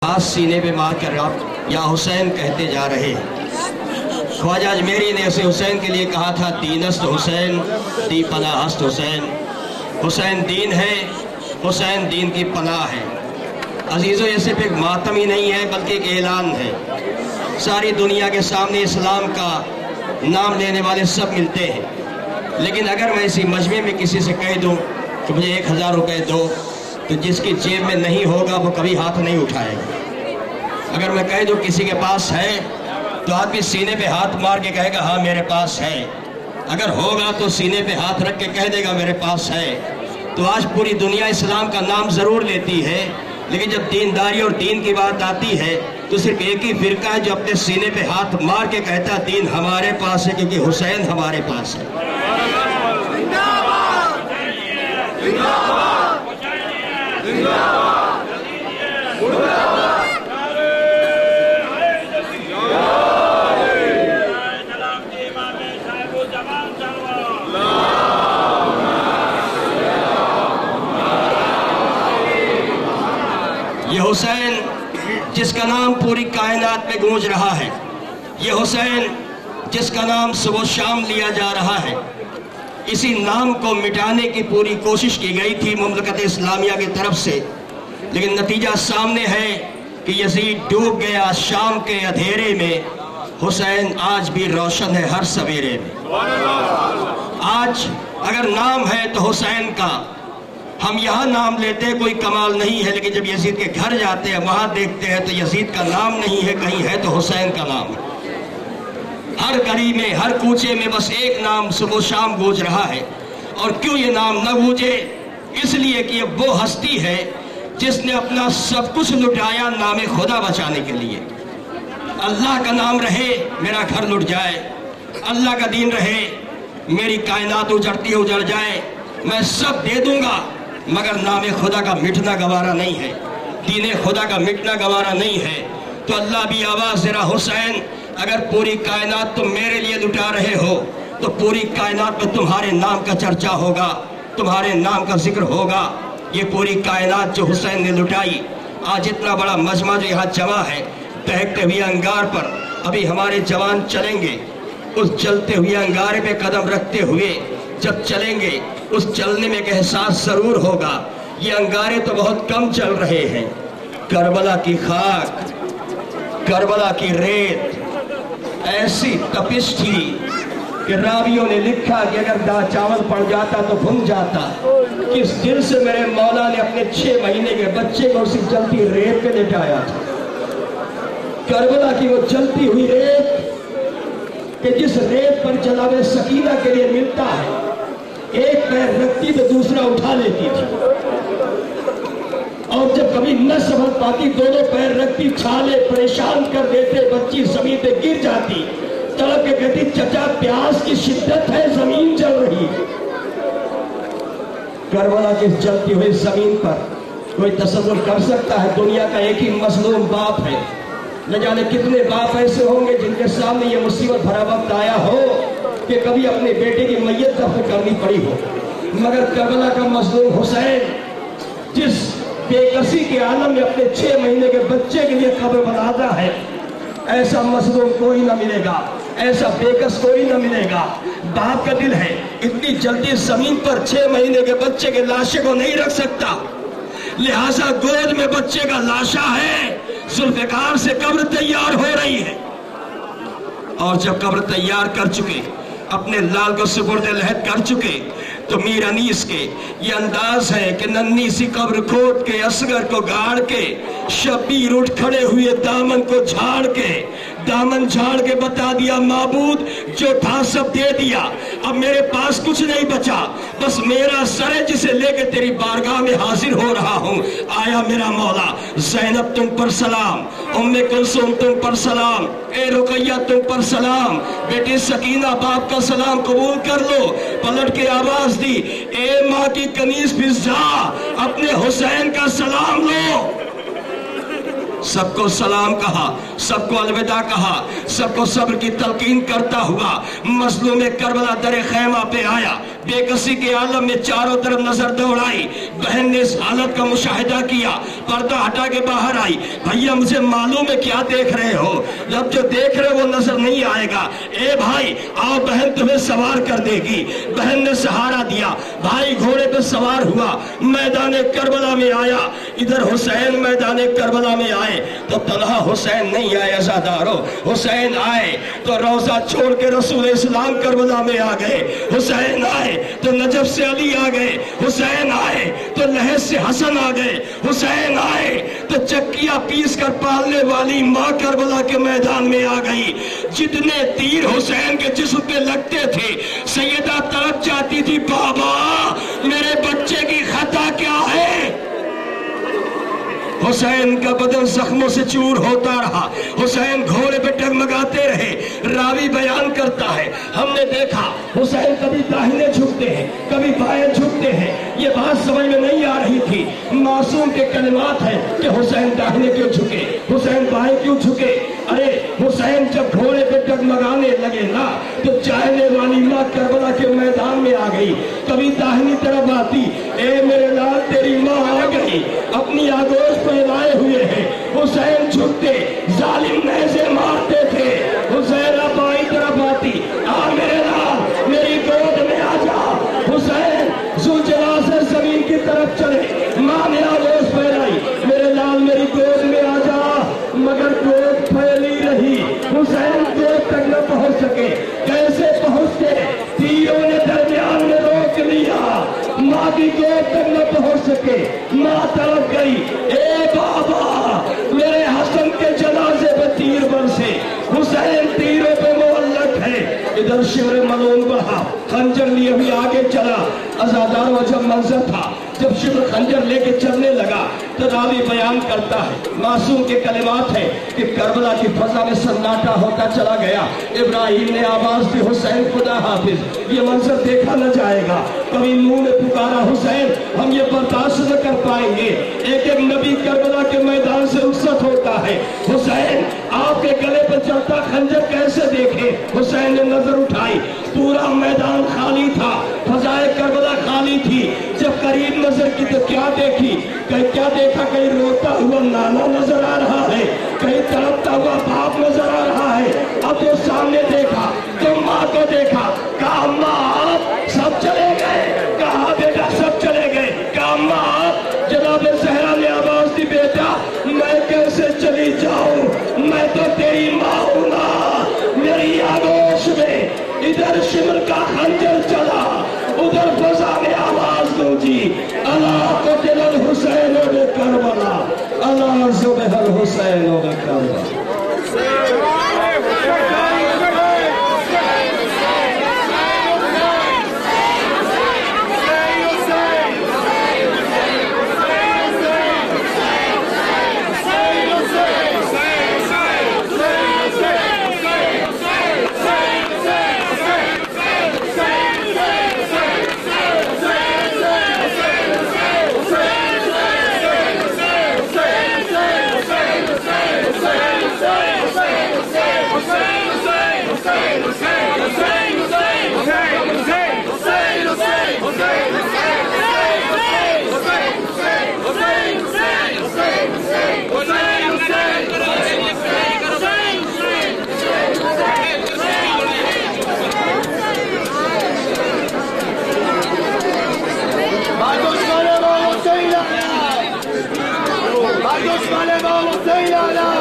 हाथ सीने पे मार कर आप या हुसैन कहते जा रहे हैं। ख्वाजा अजमेरी ने उसे हुसैन के लिए कहा था, दीनस्त हुसैन दी पनाहस्त हुसैन। हुसैन दीन है, हुसैन दीन की पनाह है। अजीज़ों, ये सिर्फ एक मातम ही नहीं है बल्कि एक ऐलान है। सारी दुनिया के सामने इस्लाम का नाम लेने वाले सब मिलते हैं, लेकिन अगर मैं इसी मजमे में किसी से कह दूं कि मुझे 1000 रुपये दो, तो जिसकी जेब में नहीं होगा वो कभी हाथ नहीं उठाएगा। अगर मैं कह दूं किसी के पास है, तो आदमी सीने पे हाथ मार के कहेगा हाँ मेरे पास है। अगर होगा तो सीने पे हाथ रख के कह देगा मेरे पास है। तो आज पूरी दुनिया इस्लाम का नाम ज़रूर लेती है, लेकिन जब दीनदारी और दीन की बात आती है तो सिर्फ एक ही फिरका है जो अपने सीने पे हाथ मार के कहता है दीन हमारे पास है, क्योंकि हुसैन हमारे पास है। ये हुसैन जिसका नाम पूरी कायनात में गूंज रहा है, ये हुसैन जिसका नाम सुबह शाम लिया जा रहा है, इसी नाम को मिटाने की पूरी कोशिश की गई थी मुमलकत इस्लामिया की तरफ से, लेकिन नतीजा सामने है कि यजीद डूब गया शाम के अंधेरे में। हुसैन आज भी रोशन है हर सवेरे में। आज अगर नाम है तो हुसैन का। हम यहाँ नाम लेते हैं, कोई कमाल नहीं है, लेकिन जब यजीद के घर जाते हैं वहाँ देखते हैं तो यजीद का नाम नहीं है, कहीं है तो हुसैन का नाम है। हर गली में, हर कूचे में बस एक नाम सुबह शाम गूंज रहा है। और क्यों ये नाम न गूंजे? इसलिए कि ये वो हस्ती है जिसने अपना सब कुछ लुटाया नाम खुदा बचाने के लिए। अल्लाह का नाम रहे मेरा घर लुट जाए, अल्लाह का दीन रहे मेरी कायनात उजड़ती उजड़ जाए, मैं सब दे दूंगा, मगर नाम खुदा का मिटना गवारा नहीं है, दीन खुदा का मिटना गवारा नहीं है। तो अल्लाह भी आवाज़ दे रहा, हुसैन अगर पूरी कायनात तुम मेरे लिए लुटा रहे हो तो पूरी कायनात में तुम्हारे नाम का चर्चा होगा, तुम्हारे नाम का जिक्र होगा। ये पूरी कायनात जो हुसैन ने लुटाई, आज इतना बड़ा मजमा जो यहाँ जमा है, बहकते हुए अंगार पर अभी हमारे जवान चलेंगे। उस जलते हुए अंगारे पे कदम रखते हुए जब चलेंगे, उस चलने में एक एहसास जरूर होगा, ये अंगारे तो बहुत कम चल रहे हैं। करबला की खाक, करबला की रेत ऐसी तपिश थी कि रावियों ने लिखा कि अगर दाल चावल पड़ जाता तो भुन जाता। किस दिल से मेरे मौला ने अपने 6 महीने के बच्चे को उसी जलती रेत पे लेटाया था। करबला की वो जलती हुई रेत कि जिस रेत पर जनाबे सकीना के लिए मिलता है, एक पैर रखती तो दूसरा उठा लेती थी, और जब कभी न संभल पाती दोनों पैर रखती, छाले परेशान कर देते, बच्ची जमीन पे गिर जाती, तड़प के कहती चचा प्यास की शिद्दत है, जमीन जल रही है। करबला की जलती हुई जमीन पर कोई तसव्वुर कर सकता है? दुनिया का एक ही मजलूम बाप है, न जाने कितने बाप ऐसे होंगे जिनके सामने ये मुसीबत भरा वक्त आया हो कि कभी अपने बेटे की मैयत दफन करनी पड़ी हो, मगर करबला का मजलूम हुसैन जिस बेकसी के आलम में अपने 6 महीने के बच्चे के लिए कब्र बनाता है, ऐसा मजलूम कोई ना मिलेगा, ऐसा बेकस कोई ना मिलेगा। बाप का दिल है, इतनी जल्दी जमीन पर 6 महीने के बच्चे के लाशे को नहीं रख सकता, लिहाजा गोद में बच्चे का लाशा है, जुल्फिकार से कब्र तैयार हो रही है। और जब कब्र तैयार कर चुके, अपने लाल को सुपुर्द लहद कर चुके, तो मीर अनीस के ये अंदाज है कि नन्ही सी कब्र खोद के, असगर को गाड़ के, शबीर उठ खड़े हुए दामन को झाड़ के, दामन झाड़ के बता दिया माबूद जो था सब दे दिया, अब मेरे पास कुछ नहीं बचा, बस मेरा सर है जिसे लेके तेरी बारगाह में हाजिर हो रहा हूँ। आया मेरा मौला, ज़ैनब तुम पर सलाम, उम्मे कुलसूम तुम पर सलाम, ए रुकैया तुम पर सलाम, बेटी सकीना बाप का सलाम कबूल कर लो। पलट के आवाज दी, ए माँ की कनीज फिजा, अपने हुसैन का सलाम लो। सबको सलाम कहा, सबको अलविदा कहा, सबको सब्र की तलकीन करता हुआ मजलूम करबला दरे खैमा पे आया। बेकसी के आलम में चारों तरफ नजर दौड़ाई। बहन ने इस हालत का मुशाहिदा किया, पर्दा हटा के बाहर आई। भैया मुझे मालूम है क्या देख रहे हो, जब जो देख रहे हो वो नजर नहीं आएगा। ए भाई आओ, बहन तुम्हें सवार कर देगी। बहन ने सहारा दिया, भाई घोड़े पे सवार हुआ, मैदान करबला में आया। इधर हुसैन मैदान करबला में आए तो तन्हा हुसैन नहीं आए अज़ादारो, हुसैन आए तो रोजा छोड़ के रसूल इस्लाम करबला में आ गए। हुसैन आए तो नजफ से अली आ गए। हुसैन आए तो लहज से हसन आ गए। हुसैन आए तो चक्किया पीस कर पालने वाली माँ करबला के मैदान में आ गई। जितने तीर हुसैन के जिस्म पे लगते थे, सैयदा तड़प जाती थी, बाबा मेरे बच्चे की खता क्या है। हुसैन का बदन जख्मों से चूर होता रहा। हुसैन घोड़े पे डगमगाते रहे। रावी बयान करता है, हमने देखा हुसैन कभी दाहिने झुकते हैं, कभी बाएं झुकते हैं। ये बात समझ में नहीं आ रही थी। मासूम के कलिमात है कि हुसैन दाहिने क्यों झुके, हुसैन बाएं क्यों झुके। अरे हुसैन जब घोड़े पे डगमगाने लगे ना तो चाहने वाली माँ करबला के मैदान में आ गई। कभी दाहिनी तरफ आती, ए मेरे लाल तेरी माँ आ गई, अपनी आगोश फैलाए हुए हैं। हुसैन झुकते, जालिम नैज़े मारते थे। हुसैन बाई तरफ आती, आ मेरे लाल मेरी गोद में आ जा। हुसैन ज़ुलजला से जमीन की तरफ चले, माँ ने आगोश फैलाई, मेरे लाल मेरी गोद में आ जा, मगर गोद फैली रही। हुसैन गोद तक न पहुंच सके। कैसे पहुंचते, तीरों ने दरमियान में रोक लिया, माँ की गोद तक न पहुंच सके। माँ तड़प गई, ए बाबा मेरे हसन के जनाजे पे तीर बरसे। हुसैन तीरों पे मुअल्लक है। इधर शिवर मलून बहा, खंजर लिए भी आगे चला। अज़ादार वजह मंजर था, जब शिवर खंजर लेके चलने लगा तो रावी बयान करता है, मासूम के कलिमात है कि करबला की फजा में सन्नाटा होता चला गया। इब्राहिम ने आवाज दी, हुसैन खुदा हाफिज। ये मंजर देखा न जाएगा। कभी नूह ने पुकारा, हुसैन हम ये बर्दाश्त न कर पाएंगे। एक एक नबी करबला के मैदान से रुखसत होता है। हुसैन आपके गले पर चलता खंजर कैसे देखे। हुसैन ने नजर उठाई, पूरा मैदान खाली था, फजाए करबला खाली थी। जब करीब नजर की तो क्या देखी, क्या देखा, कहीं रोता हुआ नाना नजर आ रहा है, कहीं तड़पता हुआ बाप नजर आ रहा है। अब तो सामने देखा तो माँ को देखा, कहा माँ सब चले गए, कहा बेटा सब चले गए, कहा माँ। जनाब ज़हरा ने आवाज दी, बेटा मैं कैसे चली जाऊं, मैं तो तेरी माँ हूं ना। मेरी आगोश में इधर शिमर का खंजर चला, उधर फजा में आवाज गूंजी, अला क़तिल हुसैन बे करबला, अला ज़ुबहल हुसैन बे करबला। Vamos,